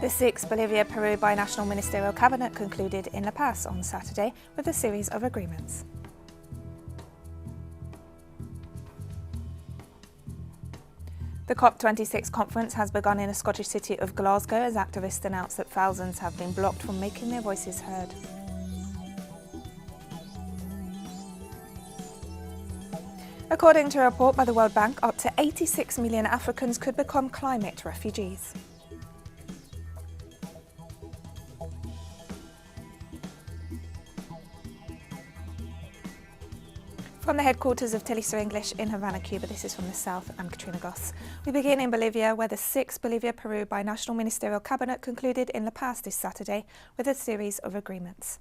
The sixth Bolivia Peru Binational Ministerial Cabinet concluded in La Paz on Saturday with a series of agreements. The COP26 conference has begun in the Scottish city of Glasgow as activists announced that thousands have been blocked from making their voices heard. According to a report by the World Bank, up to 86 million Africans could become climate refugees. From the headquarters of teleSUR English in Havana, Cuba, this is from the south. I'm Katrina Goss. We begin in Bolivia, where the sixth Bolivia Peru Binational Ministerial Cabinet concluded in La Paz this Saturday with a series of agreements.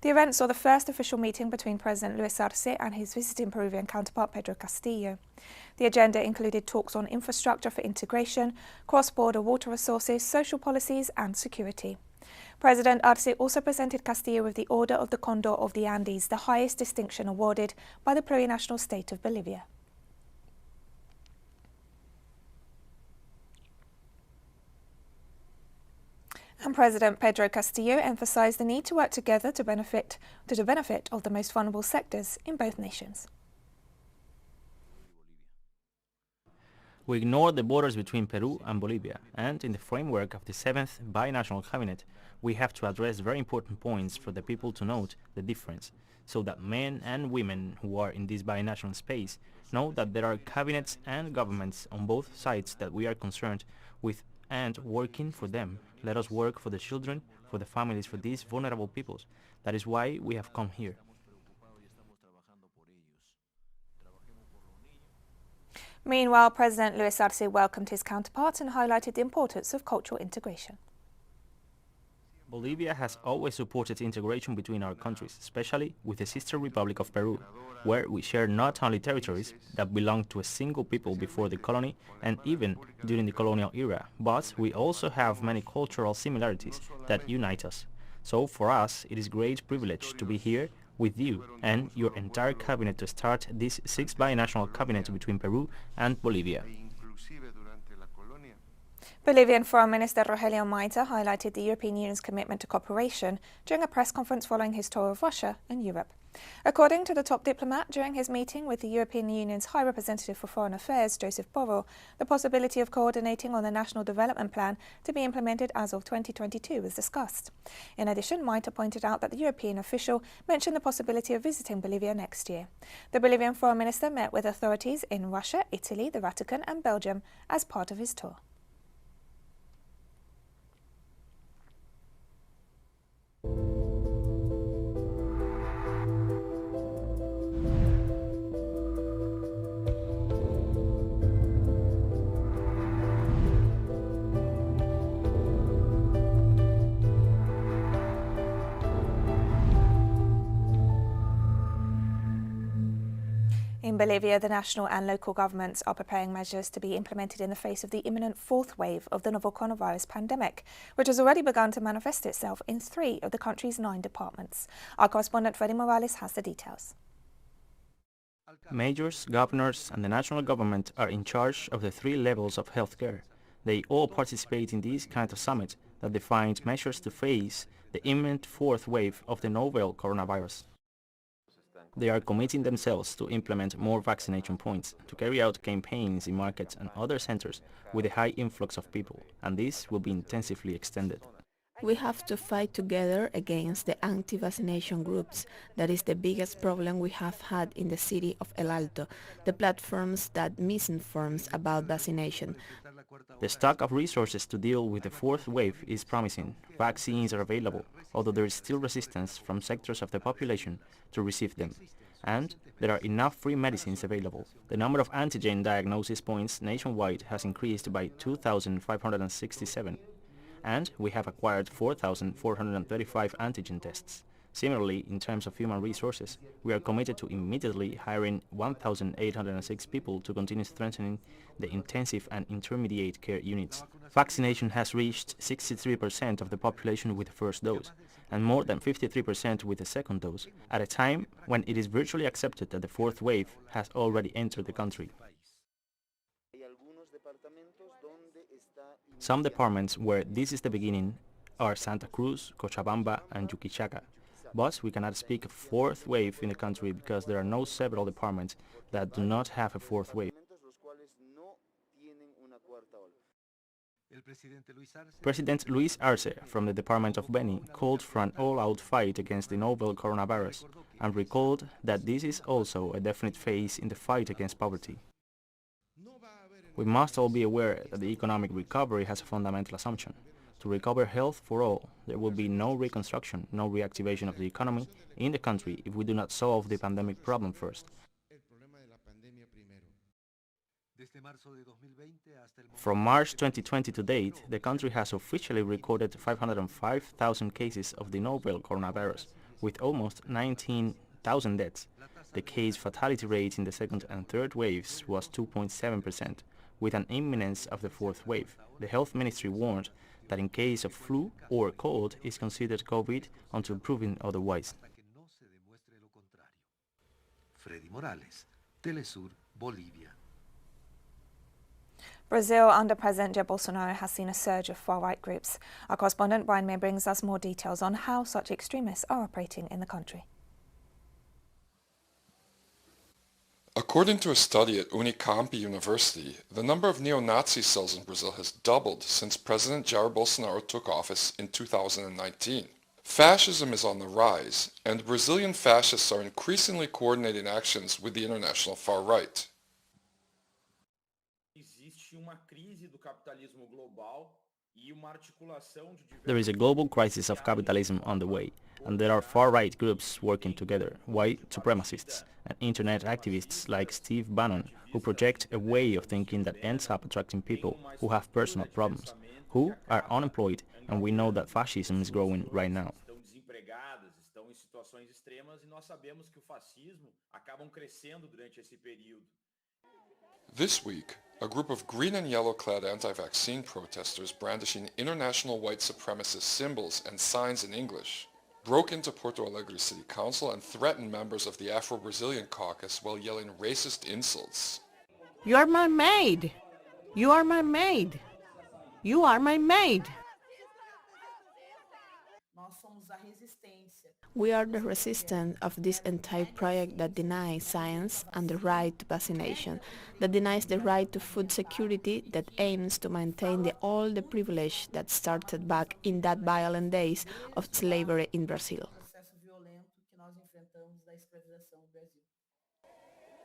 The event saw the first official meeting between President Luis Arce and his visiting Peruvian counterpart Pedro Castillo. The agenda included talks on infrastructure for integration, cross-border water resources, social policies and security. President Arce also presented Castillo with the Order of the Condor of the Andes, the highest distinction awarded by the plurinational state of Bolivia. And President Pedro Castillo emphasized the need to work together to the benefit of the most vulnerable sectors in both nations. We ignore the borders between Peru and Bolivia, and in the framework of the 7th Binational Cabinet, we have to address very important points for the people to note the difference, so that men and women who are in this binational space know that there are cabinets and governments on both sides that we are concerned with and working for them. Let us work for the children, for the families, for these vulnerable peoples. That is why we have come here. Meanwhile, President Luis Arce welcomed his counterpart and highlighted the importance of cultural integration. Bolivia has always supported integration between our countries, especially with the sister Republic of Peru, where we share not only territories that belonged to a single people before the colony and even during the colonial era, but we also have many cultural similarities that unite us. So for us, it is a great privilege to be here with you and your entire cabinet to start this sixth binational cabinet between Peru and Bolivia. Bolivian Foreign Minister Rogelio Maita highlighted the European Union's commitment to cooperation during a press conference following his tour of Russia and Europe. According to the top diplomat, during his meeting with the European Union's High Representative for Foreign Affairs, Joseph Borrell, the possibility of coordinating on the National Development Plan to be implemented as of 2022 was discussed. In addition, Maita pointed out that the European official mentioned the possibility of visiting Bolivia next year. The Bolivian Foreign Minister met with authorities in Russia, Italy, the Vatican and Belgium as part of his tour. In Bolivia, the national and local governments are preparing measures to be implemented in the face of the imminent fourth wave of the novel coronavirus pandemic, which has already begun to manifest itself in 3 of the country's 9 departments. Our correspondent Freddy Morales has the details. Mayors, governors and the national government are in charge of the 3 levels of healthcare. They all participate in this kind of summit that defines measures to face the imminent fourth wave of the novel coronavirus. They are committing themselves to implement more vaccination points, to carry out campaigns in markets and other centers with a high influx of people, and this will be intensively extended. We have to fight together against the anti-vaccination groups. That is the biggest problem we have had in the city of El Alto, the platforms that misinform about vaccination. The stock of resources to deal with the fourth wave is promising. Vaccines are available, although there is still resistance from sectors of the population to receive them. And there are enough free medicines available. The number of antigen diagnosis points nationwide has increased by 2,567. And we have acquired 4,435 antigen tests. Similarly, in terms of human resources, we are committed to immediately hiring 1,806 people to continue strengthening the intensive and intermediate care units. Vaccination has reached 63% of the population with the first dose, and more than 53% with the second dose, at a time when it is virtually accepted that the fourth wave has already entered the country. Some departments where this is the beginning are Santa Cruz, Cochabamba and Chuquisaca. But we cannot speak of fourth wave in the country because there are no several departments that do not have a fourth wave. President Luis Arce from the Department of Beni called for an all-out fight against the novel coronavirus and recalled that this is also a definite phase in the fight against poverty. We must all be aware that the economic recovery has a fundamental assumption. To recover health for all, there will be no reconstruction, no reactivation of the economy in the country if we do not solve the pandemic problem first. From March 2020 to date, the country has officially recorded 505,000 cases of the novel coronavirus, with almost 19,000 deaths. The case fatality rate in the second and third waves was 2.7%, with an imminence of the fourth wave. The health ministry warned that in case of flu or cold is considered COVID until proven otherwise. Freddy Morales, teleSUR, Bolivia. Brazil under President Jair Bolsonaro has seen a surge of far-right groups. Our correspondent Brian May brings us more details on how such extremists are operating in the country. According to a study at Unicamp University, the number of neo-Nazi cells in Brazil has doubled since President Jair Bolsonaro took office in 2019. Fascism is on the rise, and Brazilian fascists are increasingly coordinating actions with the international far right. There is a global crisis of capitalism on the way, and there are far-right groups working together, white supremacists and internet activists like Steve Bannon, who project a way of thinking that ends up attracting people who have personal problems, who are unemployed, and we know that fascism is growing right now. This week, a group of green and yellow-clad anti-vaccine protesters brandishing international white supremacist symbols and signs in English broke into Porto Alegre City Council and threatened members of the Afro-Brazilian caucus while yelling racist insults. You are my maid! You are my maid! You are my maid! We are the resistance of this entire project that denies science and the right to vaccination, that denies the right to food security, that aims to maintain all the privilege that started back in that violent days of slavery in Brazil.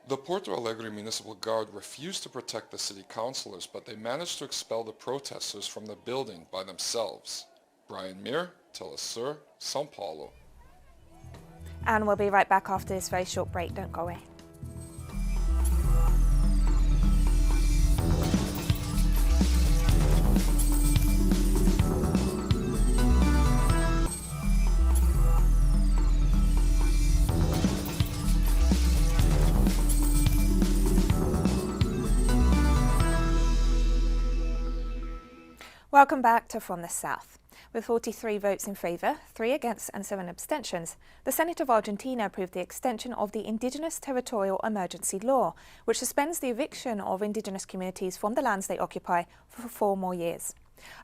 The Porto Alegre Municipal Guard refused to protect the city councillors, but they managed to expel the protesters from the building by themselves. Brian Mir, teleSUR, São Paulo. And we'll be right back after this very short break. Don't go away. Welcome back to From the South. With 43 votes in favour, 3 against and 7 abstentions, the Senate of Argentina approved the extension of the Indigenous Territorial Emergency Law, which suspends the eviction of indigenous communities from the lands they occupy for 4 more years.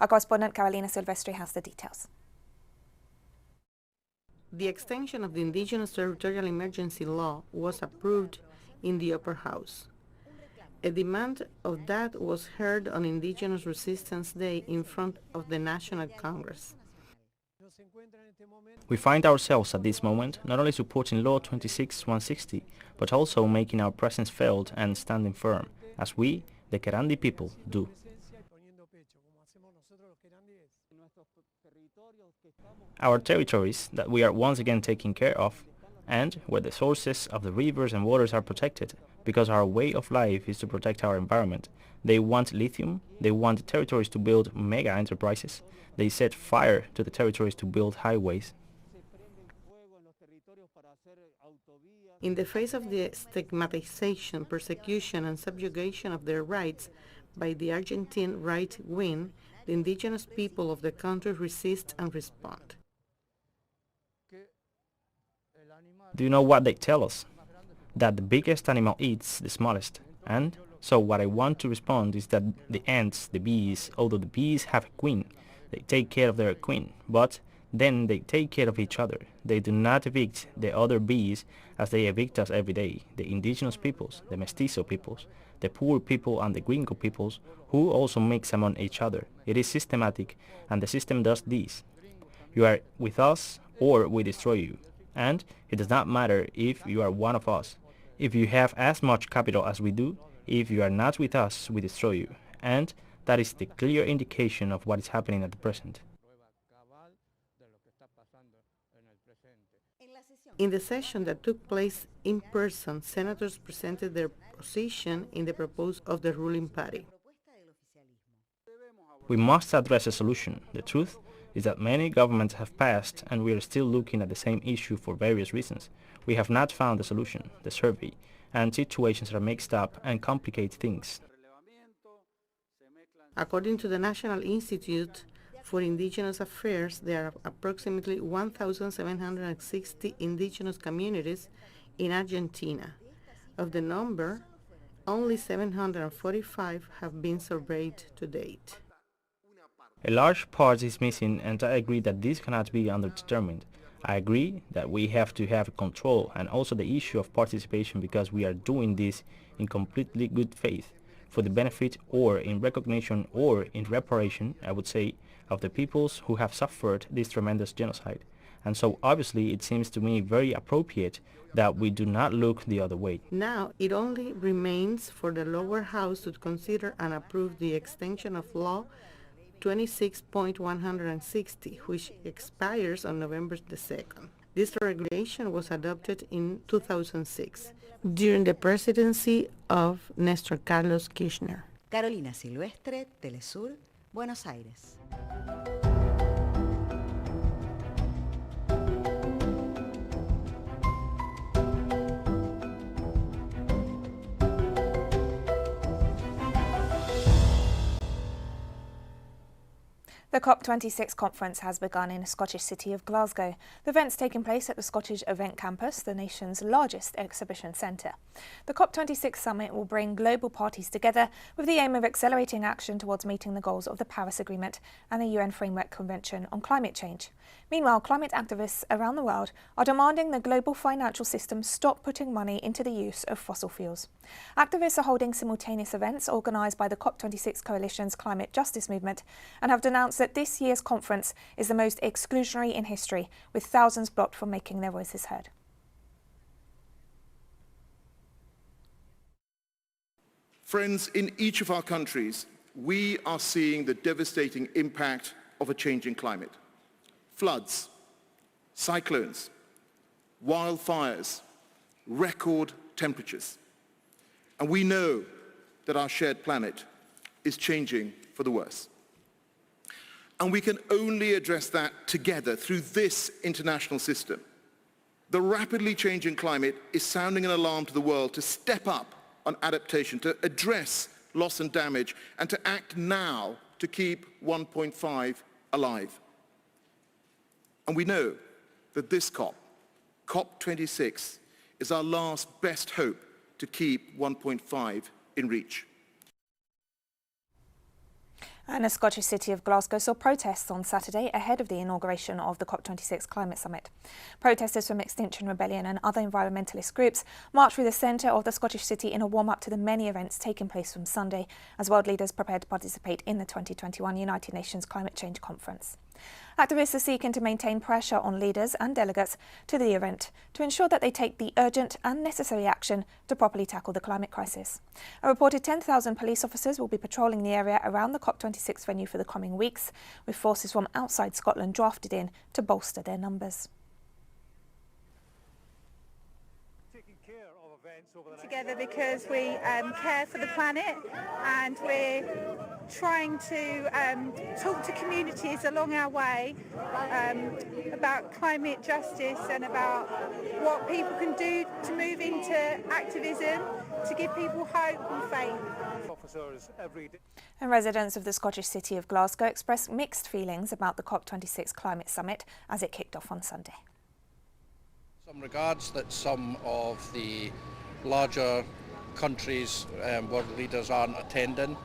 Our correspondent Carolina Silvestri has the details. The extension of the Indigenous Territorial Emergency Law was approved in the Upper House. A demand of that was heard on Indigenous Resistance Day in front of the National Congress. We find ourselves at this moment not only supporting Law 26-160, but also making our presence felt and standing firm, as we, the Querandi people, do. Our territories that we are once again taking care of, and where the sources of the rivers and waters are protected, because our way of life is to protect our environment. They want lithium, they want territories to build mega enterprises, they set fire to the territories to build highways. In the face of the stigmatization, persecution and subjugation of their rights by the Argentine right wing, the indigenous people of the country resist and respond. Do you know what they tell us? That the biggest animal eats the smallest, and So what I want to respond is that the ants, the bees, although the bees have a queen, they take care of their queen, but then they take care of each other. They do not evict the other bees as they evict us every day, the indigenous peoples, the mestizo peoples, the poor people and the gringo peoples, who also mix among each other. It is systematic, and the system does this. You are with us or we destroy you. And it does not matter if you are one of us. If you have as much capital as we do, if you are not with us, we destroy you. And that is the clear indication of what is happening at the present. In the session that took place in person, senators presented their position in the proposal of the ruling party. We must address a solution. The truth is that many governments have passed and we are still looking at the same issue for various reasons. We have not found a solution, the survey, and situations are mixed up and complicate things. According to the National Institute for Indigenous Affairs, there are approximately 1,760 indigenous communities in Argentina. Of the number, only 745 have been surveyed to date. A large part is missing, and I agree that this cannot be underdetermined. I agree that we have to have control and also the issue of participation, because we are doing this in completely good faith for the benefit or in recognition or in reparation, I would say, of the peoples who have suffered this tremendous genocide. And so obviously it seems to me very appropriate that we do not look the other way. Now it only remains for the lower house to consider and approve the extension of law 26.160, which expires on November the 2nd. This regulation was adopted in 2006 during the presidency of Néstor Carlos Kirchner. Carolina Silvestre, TeleSUR, Buenos Aires. The COP26 conference has begun in the Scottish city of Glasgow. The event's taking place at the Scottish Event Campus, the nation's largest exhibition centre. The COP26 summit will bring global parties together with the aim of accelerating action towards meeting the goals of the Paris Agreement and the UN Framework Convention on Climate Change. Meanwhile, climate activists around the world are demanding the global financial system stop putting money into the use of fossil fuels. Activists are holding simultaneous events organised by the COP26 Coalition's climate justice movement and have denounced that this year's conference is the most exclusionary in history, with thousands blocked from making their voices heard. Friends, in each of our countries, we are seeing the devastating impact of a changing climate. Floods, cyclones, wildfires, record temperatures. And we know that our shared planet is changing for the worse. And we can only address that together through this international system. The rapidly changing climate is sounding an alarm to the world to step up on adaptation, to address loss and damage, and to act now to keep 1.5 alive. And we know that this COP26, is our last best hope to keep 1.5 in reach. And the Scottish city of Glasgow saw protests on Saturday ahead of the inauguration of the COP26 climate summit. Protesters from Extinction Rebellion and other environmentalist groups marched through the centre of the Scottish city in a warm-up to the many events taking place from Sunday as world leaders prepare to participate in the 2021 United Nations Climate Change Conference. Activists are seeking to maintain pressure on leaders and delegates to the event to ensure that they take the urgent and necessary action to properly tackle the climate crisis. A reported 10,000 police officers will be patrolling the area around the COP26 venue for the coming weeks, with forces from outside Scotland drafted in to bolster their numbers. Together because we care for the planet, and we're trying to talk to communities along our way about climate justice and about what people can do to move into activism to give people hope and faith. And residents of the Scottish city of Glasgow expressed mixed feelings about the COP26 climate summit as it kicked off on Sunday. Some regards that some of the larger countries, world leaders aren't attending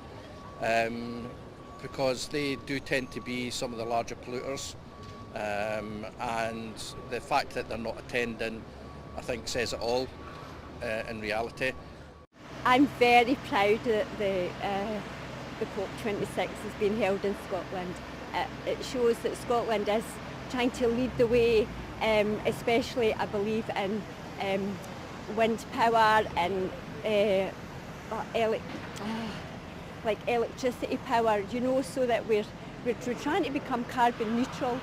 because they do tend to be some of the larger polluters, and the fact that they're not attending, I think, says it all in reality. I'm very proud that the COP26 has been held in Scotland. It shows that Scotland is trying to lead the way, especially I believe in wind power and electricity power, you know, so that we're trying to become carbon neutral,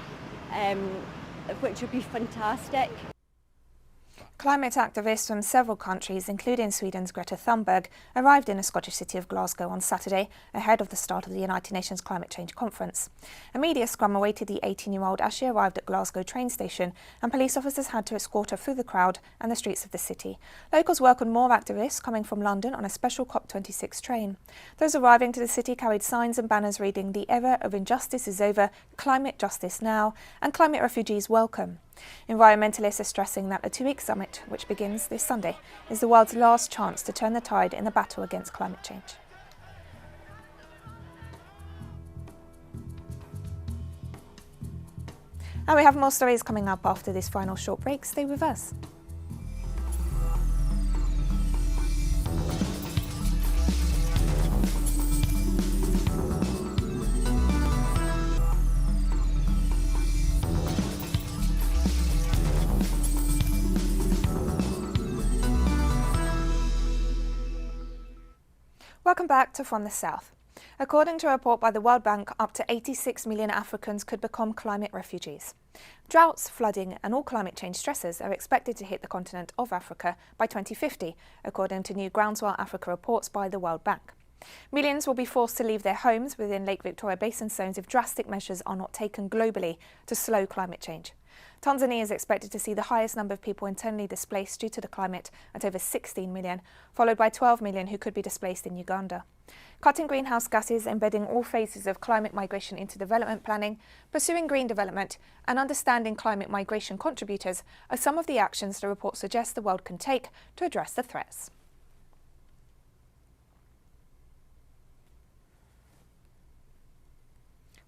which would be fantastic. Climate activists from several countries, including Sweden's Greta Thunberg, arrived in the Scottish city of Glasgow on Saturday, ahead of the start of the United Nations Climate Change Conference. A media scrum awaited the 18-year-old as she arrived at Glasgow train station, and police officers had to escort her through the crowd and the streets of the city. Locals welcomed more activists coming from London on a special COP26 train. Those arriving to the city carried signs and banners reading "The era of injustice is over, climate justice now," and "Climate refugees welcome." Environmentalists are stressing that the two-week summit, which begins this Sunday, is the world's last chance to turn the tide in the battle against climate change. And we have more stories coming up after this final short break. Stay with us. Welcome back to From the South. According to a report by the World Bank, up to 86 million Africans could become climate refugees. Droughts, flooding and all climate change stresses are expected to hit the continent of Africa by 2050, according to new Groundswell Africa reports by the World Bank. Millions will be forced to leave their homes within Lake Victoria Basin zones if drastic measures are not taken globally to slow climate change. Tanzania is expected to see the highest number of people internally displaced due to the climate at over 16 million, followed by 12 million who could be displaced in Uganda. Cutting greenhouse gases, embedding all phases of climate migration into development planning, pursuing green development and understanding climate migration contributors are some of the actions the report suggests the world can take to address the threats.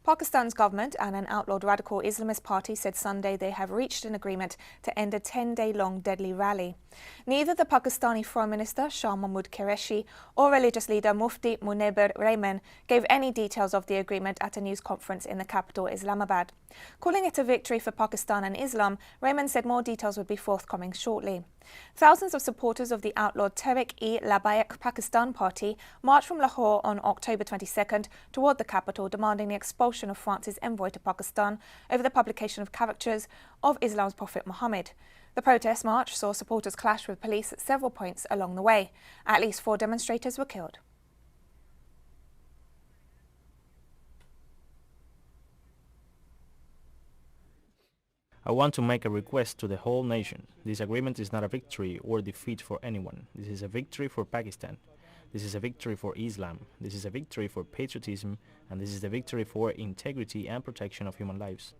Pakistan's government and an outlawed radical Islamist party said Sunday they have reached an agreement to end a 10-day-long deadly rally. Neither the Pakistani Foreign Minister Shah Mahmood Qureshi or religious leader Mufti Munebir Rehman gave any details of the agreement at a news conference in the capital, Islamabad. Calling it a victory for Pakistan and Islam, Rehman said more details would be forthcoming shortly. Thousands of supporters of the outlawed Tehreek-e-Labbaik Pakistan party marched from Lahore on October 22nd toward the capital, demanding the expulsion of France's envoy to Pakistan over the publication of caricatures of Islam's Prophet Muhammad. The protest march saw supporters clash with police at several points along the way. At least 4 demonstrators were killed. I want to make a request to the whole nation. This agreement is not a victory or defeat for anyone. This is a victory for Pakistan. This is a victory for Islam. This is a victory for patriotism, and this is the victory for integrity and protection of human lives.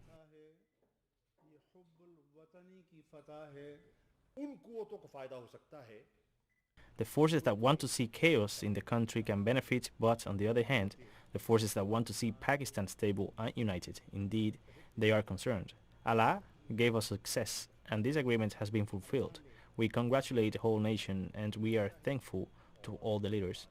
The forces that want to see chaos in the country can benefit, but on the other hand, the forces that want to see Pakistan stable and united, indeed, they are concerned. Allah gave us success, and this agreement has been fulfilled. We congratulate the whole nation, and we are thankful to all the leaders.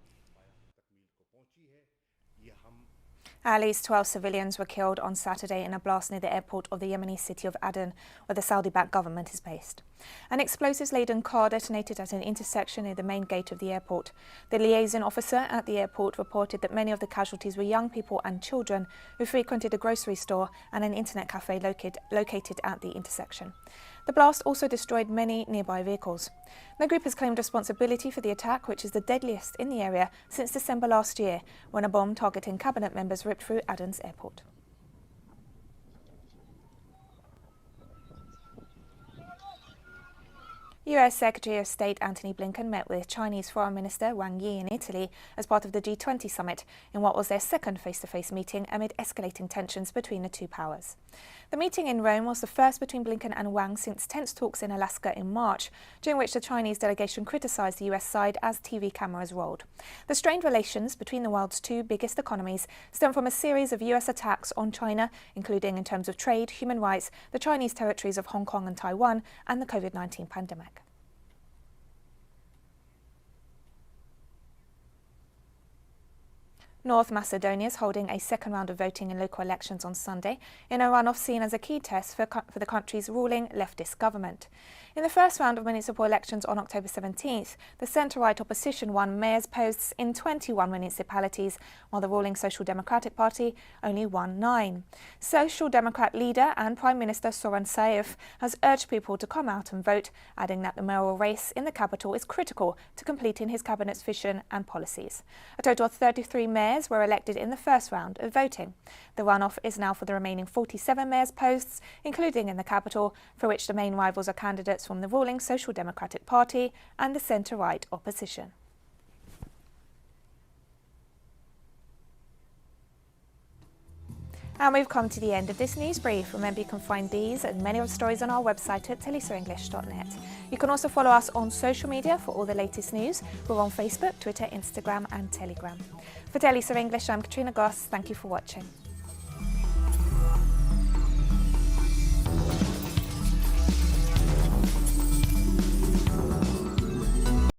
At least 12 civilians were killed on Saturday in a blast near the airport of the Yemeni city of Aden, where the Saudi-backed government is based. An explosives-laden car detonated at an intersection near the main gate of the airport. The liaison officer at the airport reported that many of the casualties were young people and children who frequented a grocery store and an internet cafe located at the intersection. The blast also destroyed many nearby vehicles. The group has claimed responsibility for the attack, which is the deadliest in the area since December last year, when a bomb targeting cabinet members ripped through Aden's airport. US Secretary of State Antony Blinken met with Chinese Foreign Minister Wang Yi in Italy as part of the G20 summit in what was their second face-to-face meeting amid escalating tensions between the two powers. The meeting in Rome was the first between Blinken and Wang since tense talks in Alaska in March, during which the Chinese delegation criticised the US side as TV cameras rolled. The strained relations between the world's two biggest economies stem from a series of US attacks on China, including in terms of trade, human rights, the Chinese territories of Hong Kong and Taiwan, and the COVID-19 pandemic. North Macedonia is holding a second round of voting in local elections on Sunday in a runoff seen as a key test for the country's ruling leftist government. In the first round of municipal elections on October 17th, the centre-right opposition won mayor's posts in 21 municipalities, while the ruling Social Democratic Party only won 9. Social Democrat leader and Prime Minister Zoran Zaev has urged people to come out and vote, adding that the mayoral race in the capital is critical to completing his cabinet's vision and policies. A total of 33 mayors were elected in the first round of voting. The runoff is now for the remaining 47 mayor's posts, including in the capital, for which the main rivals are candidates from the ruling Social Democratic Party and the centre-right opposition. And we've come to the end of this news brief. Remember, you can find these and many other stories on our website at telesurenglish.net. You can also follow us on social media for all the latest news. We're on Facebook, Twitter, Instagram and Telegram. For teleSUR English, I'm Katrina Goss. Thank you for watching.